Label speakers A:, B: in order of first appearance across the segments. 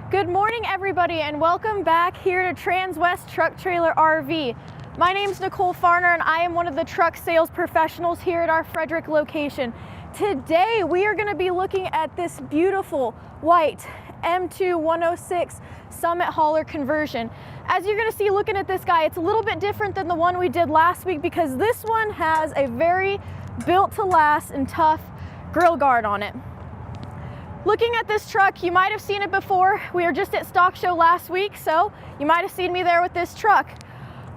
A: Good morning, everybody, and welcome back here to Transwest Truck Trailer RV. My name's Nicole Farner, and I am one of the truck sales professionals here at our Fredrick location. Today, we are going to be looking at this beautiful white M2 106 Summit hauler conversion. As you're going to see looking at this guy, it's a little bit different than the one we did last week because this one has a very built to last and tough grill guard on it. Looking at this truck, you might have seen it before. We were just at Stock Show last week, so you might have seen me there with this truck.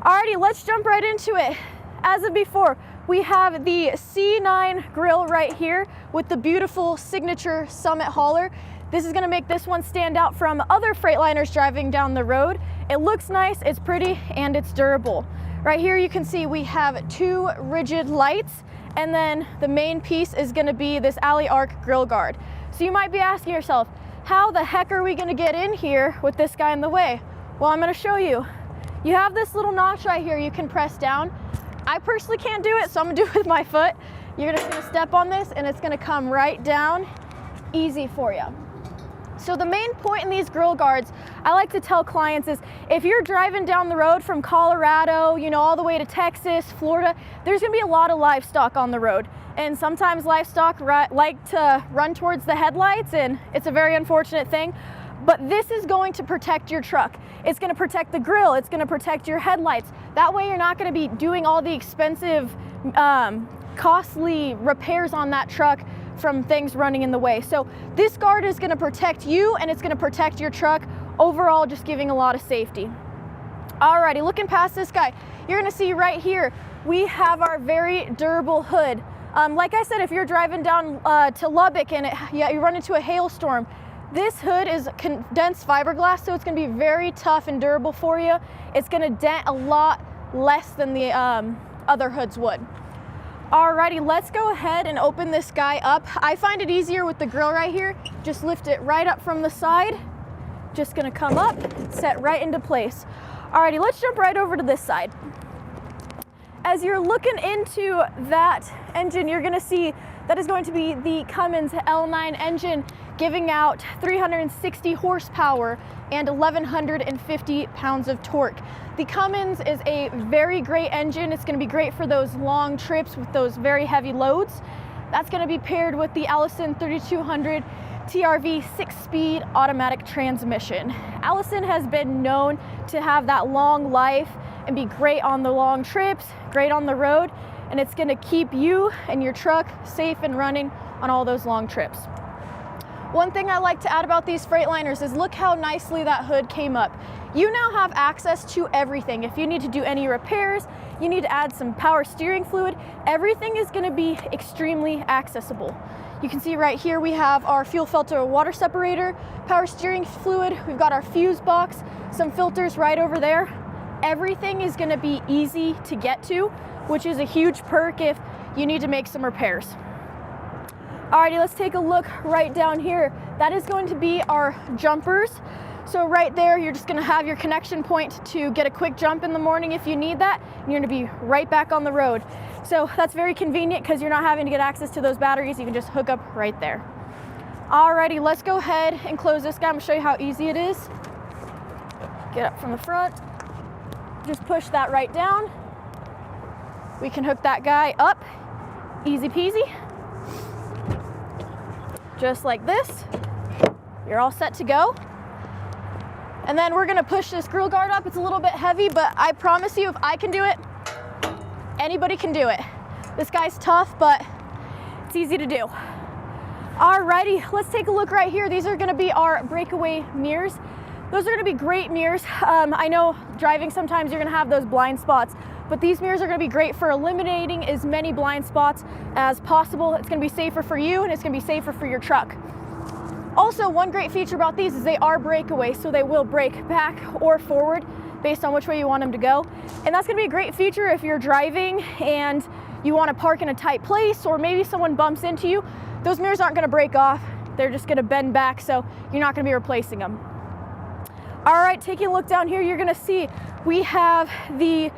A: Alrighty, let's jump right into it. As of before, we have the C9 grill right here with the beautiful signature Summit hauler. This is gonna make this one stand out from other Freightliners driving down the road. It looks nice, it's pretty, and it's durable. Right here you can see we have two rigid lights, and then the main piece is gonna be this alley arc grill guard. So you might be asking yourself, how the heck are we gonna get in here with this guy in the way? Well, I'm gonna show you. You have this little notch right here you can press down. I personally can't do it, so I'm gonna do it with my foot. You're just gonna step on this and it's gonna come right down, easy for you. So the main point in these grill guards, I like to tell clients is, if you're driving down the road from Colorado, all the way to Texas, Florida, there's gonna be a lot of livestock on the road. And sometimes livestock like to run towards the headlights, and it's a very unfortunate thing. But this is going to protect your truck. It's gonna protect the grill, it's gonna protect your headlights. That way you're not gonna be doing all the expensive, costly repairs on that truck from things running in the way. So this guard is gonna protect you and it's gonna protect your truck, overall just giving a lot of safety. Alrighty, looking past this guy, you're gonna see right here, we have our very durable hood. Like I said, if you're driving down to Lubbock and you run into a hailstorm, this hood is condensed fiberglass, so it's gonna be very tough and durable for you. It's gonna dent a lot less than the other hoods would. Alrighty, let's go ahead and open this guy up. I find it easier with the grill right here. Just lift it right up from the side. Just gonna come up, set right into place. Alrighty, let's jump right over to this side. As you're looking into that engine, you're gonna see that is going to be the Cummins L9 engine, giving out 360 horsepower and 1,150 pounds of torque. The Cummins is a very great engine. It's gonna be great for those long trips with those very heavy loads. That's gonna be paired with the Allison 3200 TRV 6-speed automatic transmission. Allison has been known to have that long life and be great on the long trips, great on the road, and it's gonna keep you and your truck safe and running on all those long trips. One thing I like to add about these Freightliners is look how nicely that hood came up. You now have access to everything. If you need to do any repairs, you need to add some power steering fluid, everything is gonna be extremely accessible. You can see right here we have our fuel filter water separator, power steering fluid, we've got our fuse box, some filters right over there. Everything is gonna be easy to get to, which is a huge perk if you need to make some repairs. Alrighty, let's take a look right down here. That is going to be our jumpers. So right there, you're just gonna have your connection point to get a quick jump in the morning if you need that, and you're gonna be right back on the road. So that's very convenient because you're not having to get access to those batteries. You can just hook up right there. Alrighty, let's go ahead and close this guy. I'm gonna show you how easy it is. Get up from the front. Just push that right down. We can hook that guy up, easy peasy. Just like this. You're all set to go. And then we're gonna push this grill guard up. It's a little bit heavy, but I promise you, if I can do it, anybody can do it. This guy's tough, but it's easy to do. Alrighty, let's take a look right here. These are gonna be our breakaway mirrors. Those are gonna be great mirrors. I know driving sometimes you're gonna have those blind spots, but these mirrors are gonna be great for eliminating as many blind spots as possible. It's gonna be safer for you and it's gonna be safer for your truck. Also, one great feature about these is they are breakaway, so they will break back or forward based on which way you want them to go. And that's gonna be a great feature if you're driving and you wanna park in a tight place, or maybe someone bumps into you. Those mirrors aren't gonna break off. They're just gonna bend back, so you're not gonna be replacing them. All right, taking a look down here, you're gonna see we have the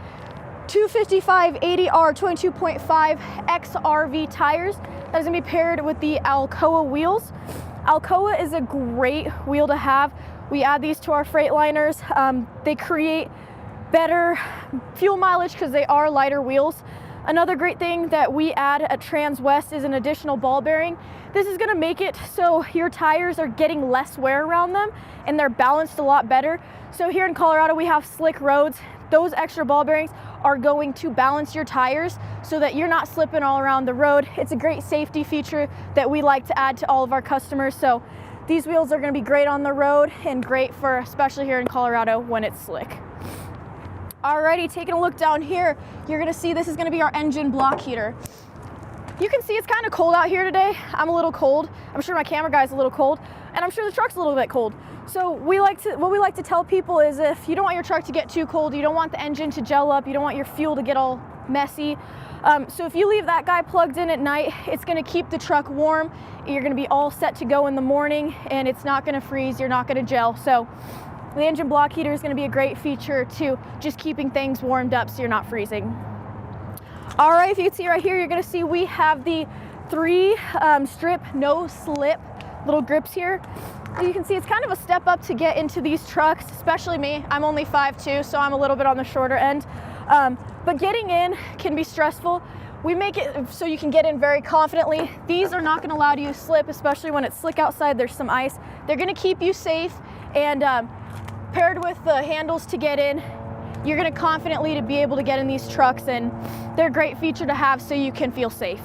A: 255 80R 22.5 XRV tires. That is gonna be paired with the Alcoa wheels. Alcoa is a great wheel to have. We add these to our Freightliners. They create better fuel mileage because they are lighter wheels. Another great thing that we add at Transwest is an additional ball bearing. This is gonna make it so your tires are getting less wear around them and they're balanced a lot better. So here in Colorado, we have slick roads. Those extra ball bearings are going to balance your tires so that you're not slipping all around the road. It's a great safety feature that we like to add to all of our customers. So these wheels are gonna be great on the road and great for, especially here in Colorado when it's slick. Alrighty, taking a look down here, you're gonna see this is gonna be our engine block heater. You can see it's kind of cold out here today. I'm a little cold. I'm sure my camera guy's a little cold, and I'm sure the truck's a little bit cold. So what we like to tell people is if you don't want your truck to get too cold, you don't want the engine to gel up, you don't want your fuel to get all messy. So if you leave that guy plugged in at night, it's gonna keep the truck warm. You're gonna be all set to go in the morning, and it's not gonna freeze, you're not gonna gel. So the engine block heater is going to be a great feature to just keeping things warmed up so you're not freezing. All right, if you can see right here, you're going to see we have the 3 strip no slip little grips here. You can see it's kind of a step up to get into these trucks, especially me. I'm only 5'2", so I'm a little bit on the shorter end. But getting in can be stressful. We make it so you can get in very confidently. These are not going to allow you to slip, especially when it's slick outside, there's some ice. They're going to keep you safe, and paired with the handles to get in, you're gonna confidently to be able to get in these trucks, and they're a great feature to have so you can feel safe.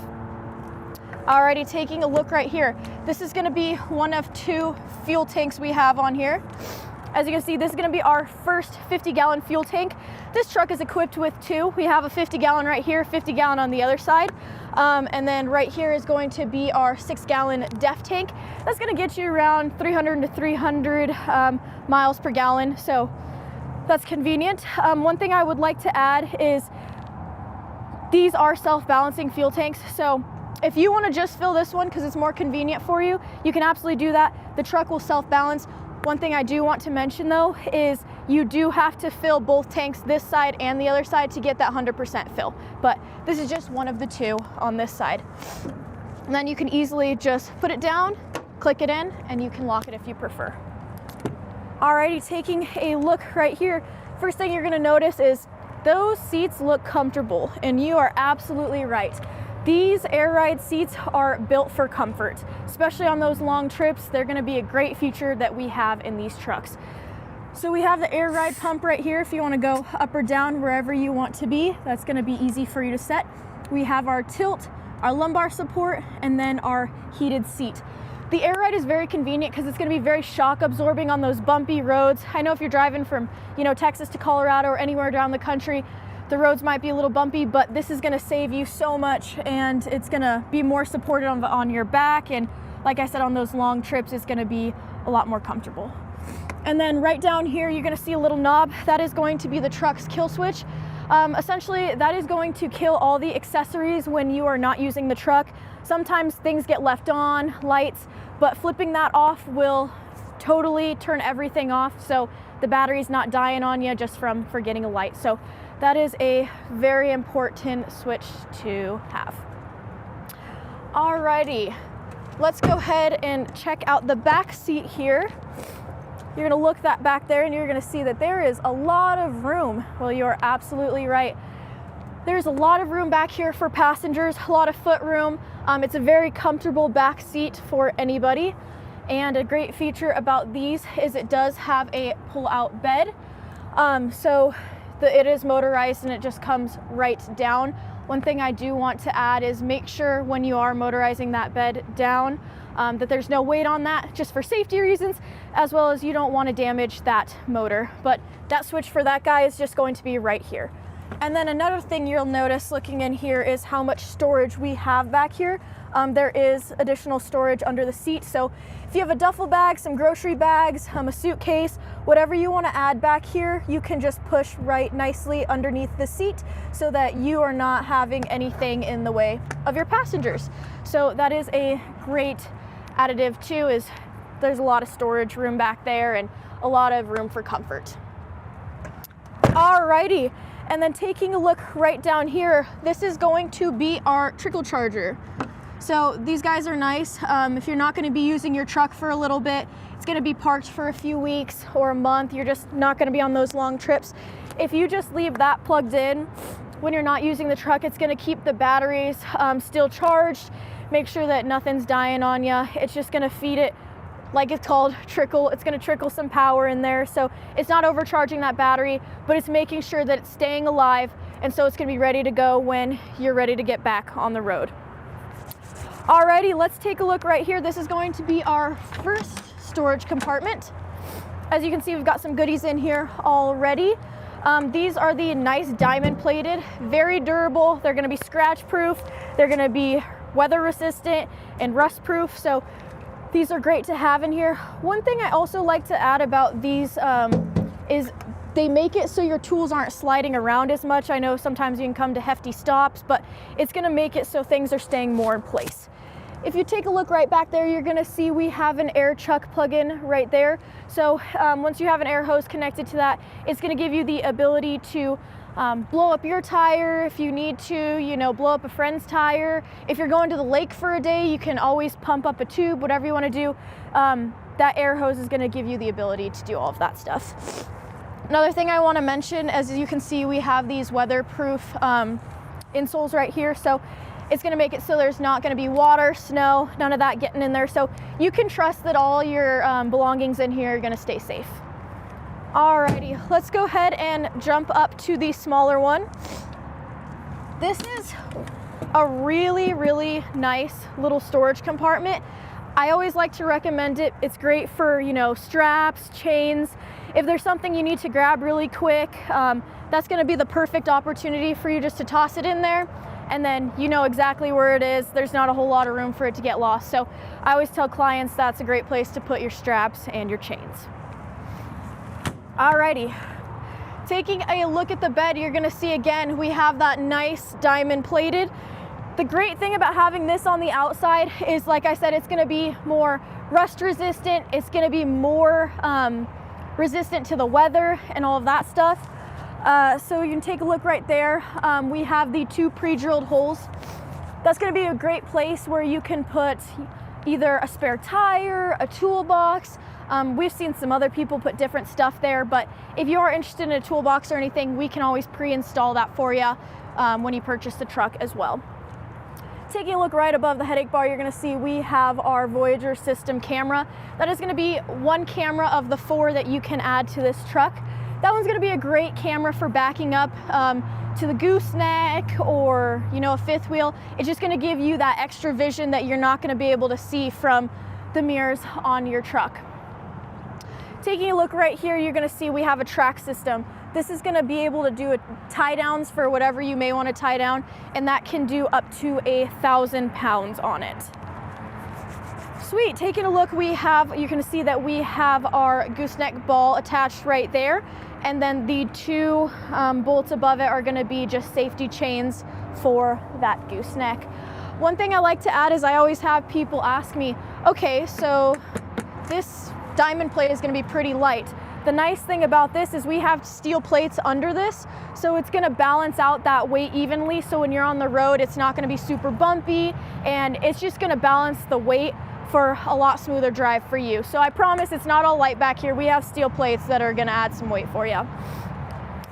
A: Alrighty, taking a look right here. This is gonna be one of 2 fuel tanks we have on here. As you can see, this is gonna be our first 50-gallon fuel tank. This truck is equipped with 2. We have a 50-gallon right here, 50-gallon on the other side. And then right here is going to be our 6-gallon DEF tank. That's gonna get you around 300 to 300 miles per gallon, so that's convenient. One thing I would like to add is these are self-balancing fuel tanks, so if you wanna just fill this one because it's more convenient for you, you can absolutely do that. The truck will self-balance. One thing I do want to mention though is you do have to fill both tanks, this side and the other side, to get that 100% fill. But this is just one of the 2 on this side. And then you can easily just put it down, click it in, and you can lock it if you prefer. Alrighty, taking a look right here. First thing you're gonna notice is those seats look comfortable, and you are absolutely right. These air ride seats are built for comfort, especially on those long trips. They're gonna be a great feature that we have in these trucks. So we have the air ride pump right here if you wanna go up or down wherever you want to be. That's gonna be easy for you to set. We have our tilt, our lumbar support, and then our heated seat. The air ride is very convenient because it's gonna be very shock absorbing on those bumpy roads. I know if you're driving from, Texas to Colorado or anywhere around the country, the roads might be a little bumpy, but this is gonna save you so much, and it's gonna be more supported on your back. And like I said, on those long trips, it's gonna be a lot more comfortable. And then right down here, you're gonna see a little knob. That is going to be the truck's kill switch. Essentially, that is going to kill all the accessories when you are not using the truck. Sometimes things get left on, lights, but flipping that off will totally turn everything off, so the battery's not dying on you just from forgetting a light. So that is a very important switch to have. Alrighty, let's go ahead and check out the back seat here. You're gonna look that back there and you're gonna see that there is a lot of room. Well, you're absolutely right. There's a lot of room back here for passengers, a lot of foot room. It's a very comfortable back seat for anybody. And a great feature about these is it does have a pull-out bed. It is motorized and it just comes right down. One thing I do want to add is make sure when you are motorizing that bed down that there's no weight on that, just for safety reasons, as well as you don't want to damage that motor. But that switch for that guy is just going to be right here. And then another thing you'll notice looking in here is how much storage we have back here. There is additional storage under the seat. So if you have a duffel bag, some grocery bags, a suitcase, whatever you want to add back here, you can just push right nicely underneath the seat so that you are not having anything in the way of your passengers. So that is a great additive too, is there's a lot of storage room back there and a lot of room for comfort. Alrighty, and then taking a look right down here, this is going to be our trickle charger. So these guys are nice. If you're not going to be using your truck for a little bit, it's going to be parked for a few weeks or a month, you're just not going to be on those long trips. If you just leave that plugged in when you're not using the truck, it's going to keep the batteries still charged, make sure that nothing's dying on you. It's just going to feed it, like it's called, trickle. It's going to trickle some power in there, so it's not overcharging that battery, but it's making sure that it's staying alive, and so it's going to be ready to go when you're ready to get back on the road. Alrighty, let's take a look right here. This is going to be our first storage compartment. As you can see, we've got some goodies in here already. These are the nice Dimond Plated, very durable. They're going to be scratch proof. They're going to be weather resistant and rust proof. So these are great to have in here. One thing I also like to add about these is they make it so your tools aren't sliding around as much. I know sometimes you can come to hefty stops, but it's going to make it so things are staying more in place. If you take a look right back there, you're going to see we have an air chuck plug-in right there. So once you have an air hose connected to that, it's going to give you the ability to blow up your tire if you need to, you know, blow up a friend's tire. If you're going to the lake for a day, you can always pump up a tube, whatever you want to do. That air hose is going to give you the ability to do all of that stuff. Another thing I want to mention, as you can see, we have these weatherproof insoles right here. So it's going to make it so there's not going to be water, snow, none of that getting in there. So you can trust that all your belongings in here are going to stay safe. Alrighty, let's go ahead and jump up to the smaller one. This is a really, really nice little storage compartment. I always like to recommend it. It's great for, you know, straps, chains. If there's something you need to grab really quick, that's going to be the perfect opportunity for you just to toss it in there. And then you know exactly where it is. There's not a whole lot of room for it to get lost. So I always tell clients that's a great place to put your straps and your chains. Alrighty, taking a look at the bed, you're gonna see again, we have that nice Dimond Plated. The great thing about having this on the outside is, like I said, it's gonna be more rust resistant. It's gonna be more resistant to the weather and all of that stuff. So you can take a look right there. We have the 2 pre-drilled holes. That's going to be a great place where you can put either a spare tire, a toolbox. We've seen some other people put different stuff there, but if you are interested in a toolbox or anything, we can always pre-install that for you when you purchase the truck as well. Taking a look right above the headache bar, you're going to see we have our Voyager system camera. That is going to be one camera of the 4 that you can add to this truck. That one's going to be a great camera for backing up to the gooseneck or, you know, a fifth wheel. It's just going to give you that extra vision that you're not going to be able to see from the mirrors on your truck. Taking a look right here, you're going to see we have a track system. This is going to be able to do tie downs for whatever you may want to tie down, and that can do up to 1,000 pounds on it. Sweet, taking a look, you can see that we have our gooseneck ball attached right there, and then the 2 bolts above it are going to be just safety chains for that gooseneck. One thing I like to add is I always have people ask me, okay, so this Dimond plate is going to be pretty light. The nice thing about this is we have steel plates under this, so it's going to balance out that weight evenly, so when you're on the road it's not going to be super bumpy, and it's just going to balance the weight for a lot smoother drive for you. So I promise it's not all light back here. We have steel plates that are going to add some weight for you.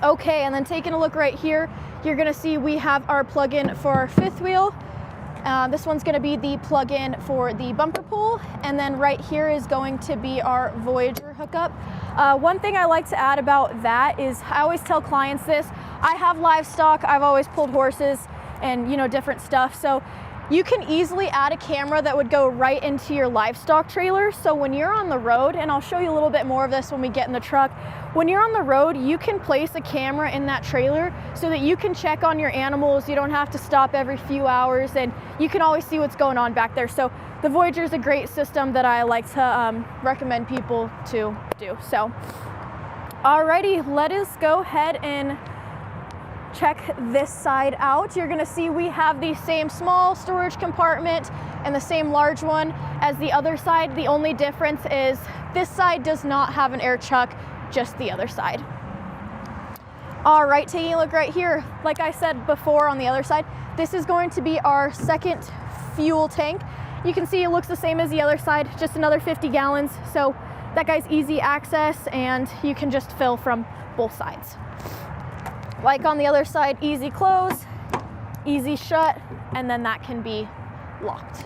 A: Okay, and then taking a look right here, you're going to see we have our plug-in for our fifth wheel. This one's going to be the plug-in for the bumper pull, and then right here is going to be our Voyager hookup. One thing I like to add about that is I always tell clients this. I have livestock. I've always pulled horses and, you know, different stuff. So you can easily add a camera that would go right into your livestock trailer. So when you're on the road, and I'll show you a little bit more of this when we get in the truck, when you're on the road, you can place a camera in that trailer so that you can check on your animals. You don't have to stop every few hours, and you can always see what's going on back there. So the Voyager is a great system that I like to recommend people to do. So, alrighty, let us go ahead and check this side out. You're gonna see we have the same small storage compartment and the same large one as the other side. The only difference is this side does not have an air chuck, just the other side. All right, taking a look right here, like I said before on the other side, this is going to be our second fuel tank. You can see it looks the same as the other side, just another 50 gallons. So that guy's easy access and you can just fill from both sides. Like on the other side, easy close, easy shut, and then that can be locked.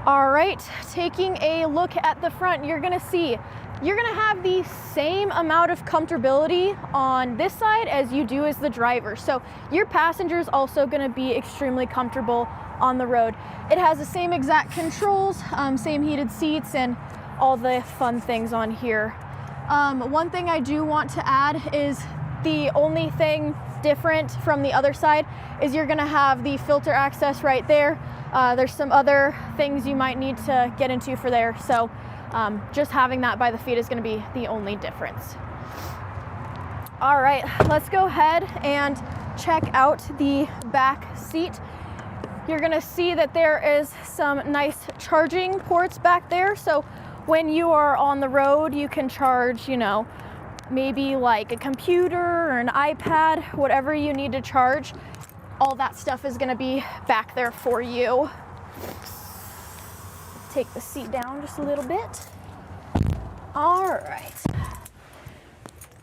A: All right, taking a look at the front, you're gonna see you're gonna have the same amount of comfortability on this side as you do as the driver. So your passenger is also gonna be extremely comfortable on the road. It has the same exact controls, same heated seats and all the fun things on here. One thing I do want to add is the only thing different from the other side is you're gonna have the filter access right there. There's some other things you might need to get into for there. So just having that by the feet is going to be the only difference. All right, let's go ahead and check out the back seat. You're going to see that there is some nice charging ports back there. So when you are on the road, you can charge, you know, maybe like a computer or an iPad, whatever you need to charge. All that stuff is going to be back there for you. Take the seat down just a little bit. All right.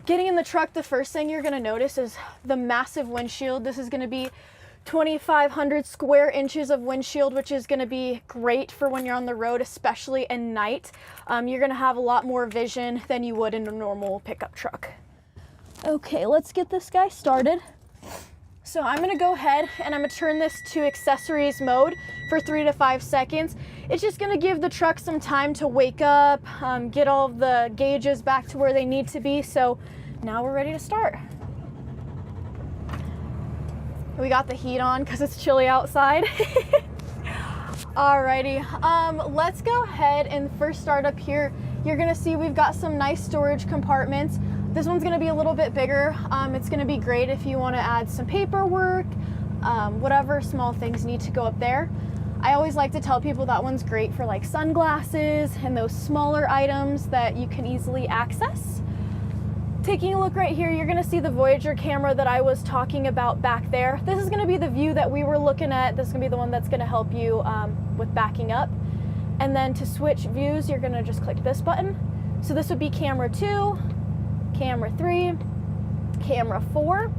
A: Getting in the truck, the first thing you're gonna notice is the massive windshield. This is gonna be 2,500 square inches of windshield, which is gonna be great for when you're on the road, especially at night. You're gonna have a lot more vision than you would in a normal pickup truck. Okay, let's get this guy started. So I'm gonna go ahead and I'm gonna turn this to accessories mode for 3 to 5 seconds. It's just gonna give the truck some time to wake up, get all of the gauges back to where they need to be. So now we're ready to start. We got the heat on because it's chilly outside. Alrighty, let's go ahead and first start up here. You're gonna see we've got some nice storage compartments. This one's gonna be a little bit bigger. It's gonna be great if you wanna add some paperwork, whatever small things need to go up there. I always like to tell people that one's great for like sunglasses and those smaller items that you can easily access. Taking a look right here, you're gonna see the Voyager camera that I was talking about back there. This is gonna be the view that we were looking at. This is gonna be the one that's gonna help you with backing up. And then to switch views, you're gonna just click this button. So this would be camera 2, camera 3, camera 4,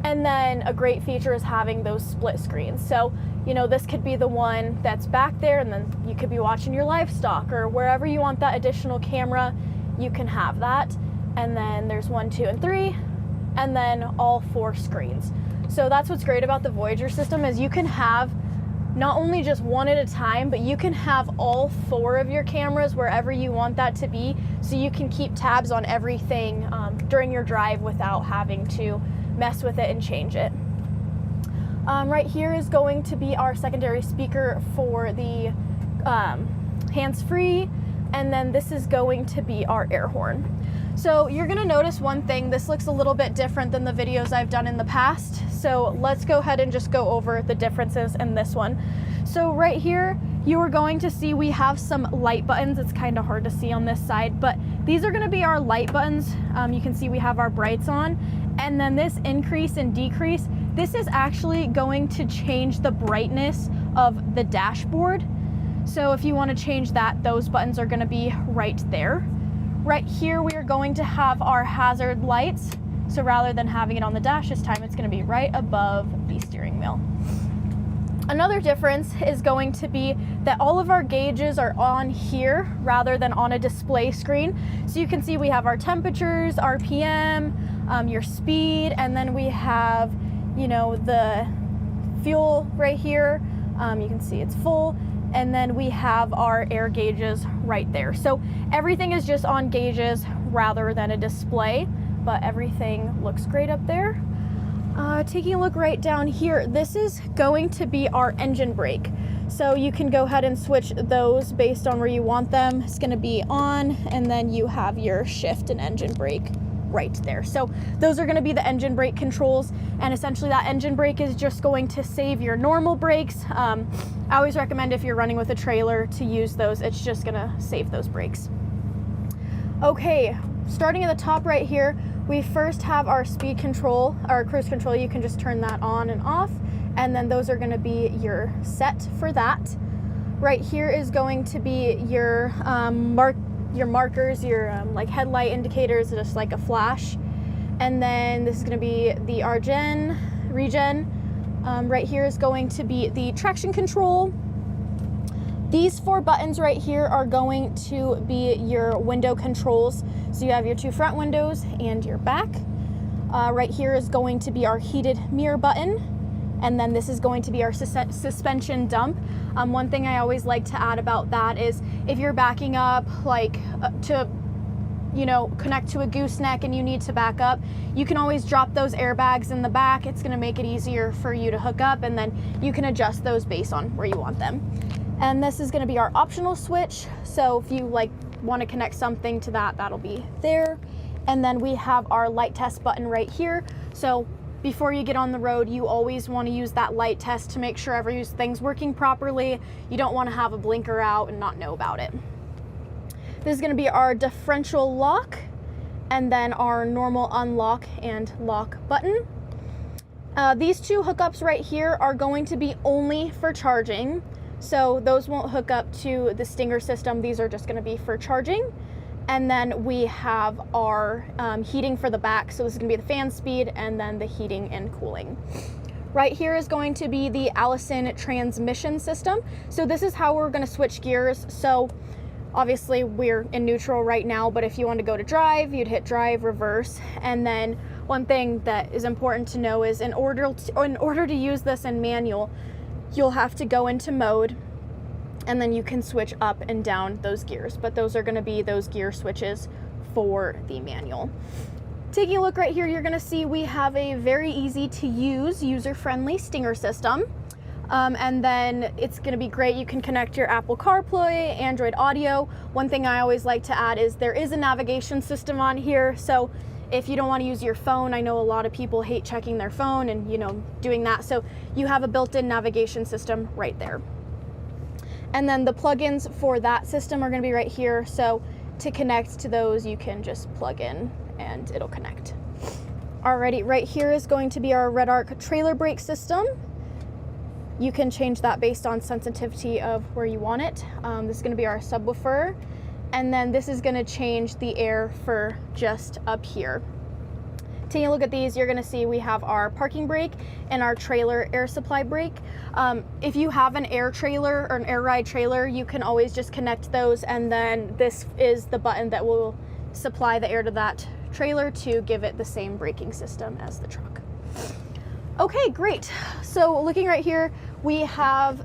A: and then a great feature is having those split screens. So, you know, this could be the one that's back there and then you could be watching your livestock or wherever you want that additional camera, you can have that. And then there's 1, 2, and 3, and then all 4 screens. So that's what's great about the Voyager system is you can have not only just one at a time, but you can have all 4 of your cameras wherever you want that to be, so you can keep tabs on everything during your drive without having to mess with it and change it. Right here is going to be our secondary speaker for the hands-free, and then this is going to be our air horn. So you're gonna notice one thing, this looks a little bit different than the videos I've done in the past. So let's go ahead and just go over the differences in this one. So right here, you are going to see we have some light buttons. It's kind of hard to see on this side, but these are gonna be our light buttons. You can see we have our brights on, and then this increase and decrease, this is actually going to change the brightness of the dashboard. So if you wanna change that, those buttons are gonna be right there. Right here, we are going to have our hazard lights. So rather than having it on the dash this time, it's gonna be right above the steering wheel. Another difference is going to be that all of our gauges are on here rather than on a display screen. So you can see we have our temperatures, RPM, your speed, and then we have, you know, the fuel right here. You can see it's full. And then we have our air gauges right there. So everything is just on gauges rather than a display, but everything looks great up there. Taking a look right down here, this is going to be our engine brake. So you can go ahead and switch those based on where you want them. It's gonna be on, and then you have your shift and engine brake right there. So those are going to be the engine brake controls, and essentially that engine brake is just going to save your normal brakes. I always recommend if you're running with a trailer to use those. It's just going to save those brakes. Okay, starting at the top right here, we first have our speed control, our cruise control. You can just turn that on and off, and then those are going to be your set for that. Right here is going to be your markers, your like headlight indicators, just like a flash. And then this is going to be the regen. Right here is going to be the traction control. These 4 buttons right here are going to be your window controls. So you have your 2 front windows and your back. Right here is going to be our heated mirror button. And then this is going to be our suspension dump. One thing I always like to add about that is if you're backing up like to, you know, connect to a gooseneck and you need to back up, you can always drop those airbags in the back. It's gonna make it easier for you to hook up, and then you can adjust those based on where you want them. And this is gonna be our optional switch. So if you like wanna connect something to that, that'll be there. And then we have our light test button right here. So before you get on the road, you always wanna use that light test to make sure everything's working properly. You don't wanna have a blinker out and not know about it. This is going to be our differential lock, and then our normal unlock and lock button. These 2 hookups right here are going to be only for charging, so those won't hook up to the Stinger system. These are just going to be for charging. And then we have our heating for the back, so this is going to be the fan speed and then the heating and cooling. Right here is going to be the Allison transmission system. So this is how we're going to switch gears. So obviously we're in neutral right now, but if you want to go to drive, you'd hit drive, reverse. And then one thing that is important to know is in order to use this in manual, you'll have to go into mode, and then you can switch up and down those gears, but those are going to be those gear switches for the manual. Taking a look right here, you're going to see we have a very easy to use, user-friendly Stinger system. And then it's going to be great. You can connect your Apple CarPlay, Android Audio. One thing I always like to add is there is a navigation system on here. So if you don't want to use your phone, I know a lot of people hate checking their phone and, you know, doing that. So you have a built-in navigation system right there. And then the plugins for that system are going to be right here. So to connect to those, you can just plug in and it'll connect. Alrighty, right here is going to be our Red Arc trailer brake system. You can change that based on sensitivity of where you want it. This is going to be our subwoofer, and then this is going to change the air for just up here. Taking a look at these, you're going to see we have our parking brake and our trailer air supply brake. If you have an air trailer or an air ride trailer, you can always just connect those, and then this is the button that will supply the air to that trailer to give it the same braking system as the truck. Okay, great. So looking right here, we have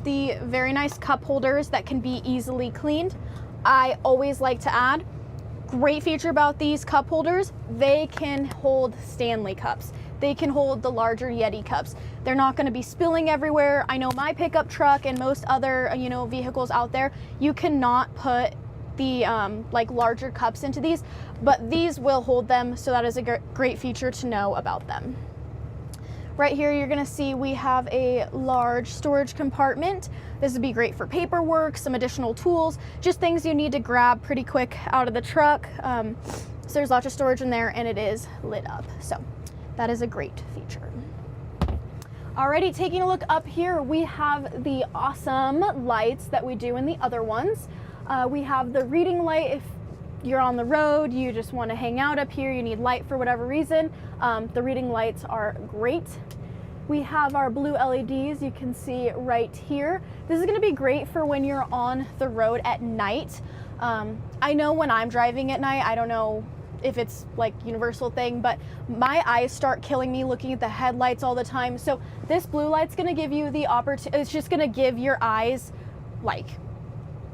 A: the very nice cup holders that can be easily cleaned. I always like to add, great feature about these cup holders, they can hold Stanley cups. They can hold the larger Yeti cups. They're not going to be spilling everywhere. I know my pickup truck and most other, you know, vehicles out there, you cannot put the like larger cups into these, but these will hold them, so that is a great feature to know about them. Right here, you're gonna see we have a large storage compartment. This would be great for paperwork, some additional tools, just things you need to grab pretty quick out of the truck. So there's lots of storage in there, and it is lit up. So that is a great feature. Alrighty, taking a look up here, we have the awesome lights that we do in the other ones. We have the reading light. If you're on the road, you just want to hang out up here, you need light for whatever reason, the reading lights are great. We have our blue LEDs, you can see right here. This is going to be great for when you're on the road at night. I know when I'm driving at night, I don't know if it's like universal thing, but my eyes start killing me looking at the headlights all the time. So this blue light's going to give you the opportunity, it's just going to give your eyes like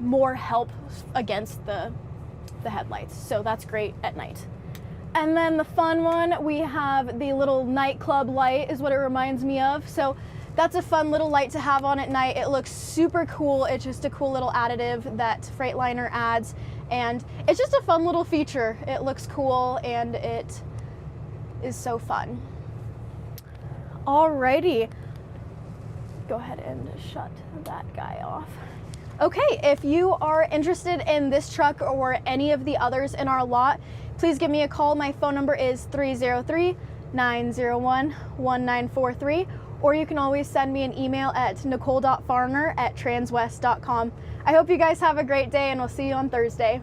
A: more help against the headlights, so that's great at night. And then the fun one, we have the little nightclub light is what it reminds me of. So that's a fun little light to have on at night. It looks super cool. It's just a cool little additive that Freightliner adds, and it's just a fun little feature. It looks cool and it is so fun. Alrighty, go ahead and shut that guy off. Okay, if you are interested in this truck or any of the others in our lot, please give me a call. My phone number is 303-901-1943, or you can always send me an email at nicole.farner@transwest.com. I hope you guys have a great day, and we'll see you on Thursday.